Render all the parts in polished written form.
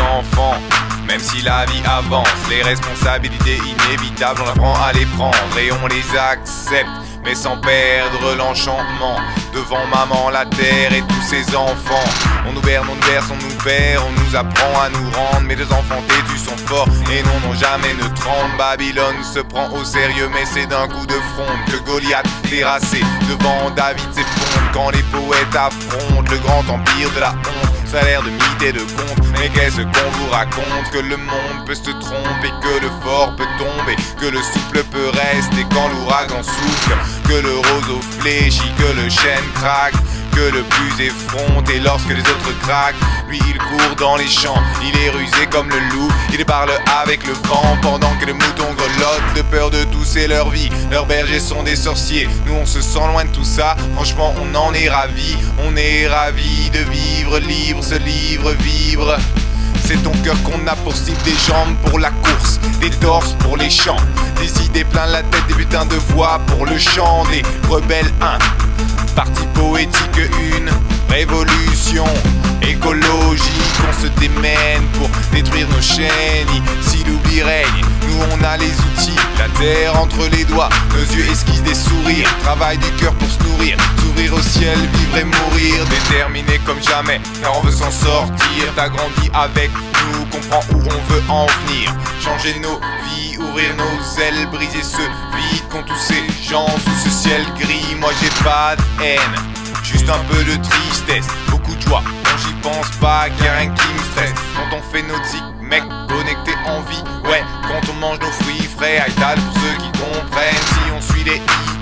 enfants. Même si la vie avance, les responsabilités inévitables, on apprend à les prendre et on les accepte, mais sans perdre l'enchantement. Devant maman, la terre et tous ses enfants, on nous berce, on nous perd, on nous apprend à nous rendre. Mes deux enfants têtus sont forts et non jamais ne tremblent. Babylone se prend au sérieux, mais c'est d'un coup de fronde que Goliath terrassé devant David s'effondre. Quand les poètes affrontent le grand empire de la honte, ça a l'air de mythe et de conte, mais qu'est-ce qu'on vous raconte? Que le monde peut se tromper, que le fort peut tomber, que le souple peut rester quand l'ouragan souffle, que le roseau fléchit, que le chêne craque, que le plus effronté lorsque les autres craquent. Lui il court dans les champs, il est rusé comme le loup, il parle avec le vent pendant que les moutons grelottent de peur de tousser leur vie. Leurs bergers sont des sorciers, nous on se sent loin de tout ça, franchement on en est ravis. On est ravis de vivre libre, ce livre vibre. C'est ton cœur qu'on a pour cible, des jambes pour la course, des torses pour les chants, des idées plein la tête, des putains de voix pour le chant. Des rebelles, un parti poétique, une révolution écologique. On se démène pour détruire nos chaînes. Si l'oubli règne, nous on a les outils, la terre entre les doigts, nos yeux esquissent des sourires. Travail du cœur pour se nourrir, s'ouvrir au ciel, vivre et mourir. Déterminé comme jamais, car on veut s'en sortir. T'as grandi avec nous, comprends où on veut en venir. Changer nos vies, ouvrir nos ailes, briser ce vide qu'ont tous ces gens sous ce ciel gris. Moi j'ai pas de haine, juste un peu de tristesse, beaucoup de joie. Quand j'y pense pas, y'a rien qui me stresse. Quand on fait notre zik, mec, connecté en vie. Ouais, quand on mange nos fruits frais, Aïtal pour ceux qui comprennent. Si on suit les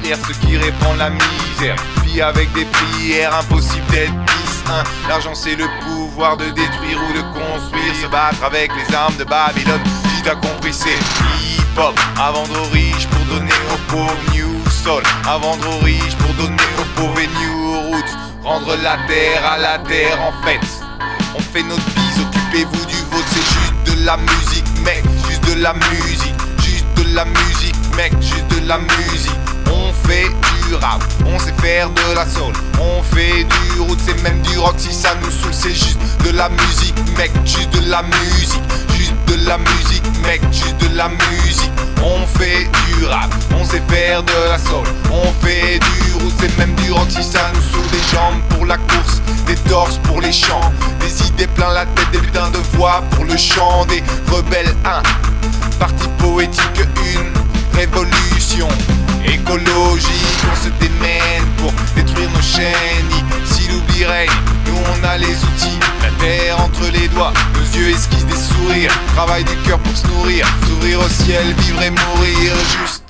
IR, ceux qui répandent la misère. Puis avec des prières, impossible d'être 10-1. L'argent c'est le pouvoir de détruire ou de construire. Se battre avec les armes de Babylone, si t'as compris c'est hip-hop. À vendre aux riches pour donner aux pauvres, New Soul. À vendre aux riches pour donner aux pauvres et New Roots. Rendre la terre à la terre en fait. On fait notre bise, occupez-vous du vôtre. C'est juste de la musique mec, juste de la musique. Juste de la musique mec, juste de la musique. On fait du rap, on sait faire de la soul. On fait du root, c'est même du rock si ça nous saoule. C'est juste de la musique mec, juste de la musique. Juste de la musique mec, juste de la musique. On fait du rap, on sait faire de la soul. On fait du root, c'est même du rock si ça nous saoule. Des jambes pour la course, des torses pour les chants, des idées plein la tête, des putains de voix pour le chant. Des rebelles, un parti poétique, une révolution écologique. On se démène pour détruire nos chaînes. Si l'oubli règne, nous on a les outils, la terre entre les doigts, nos yeux esquissent des sourires. Travail du cœur pour se nourrir, s'ouvrir au ciel, vivre et mourir juste.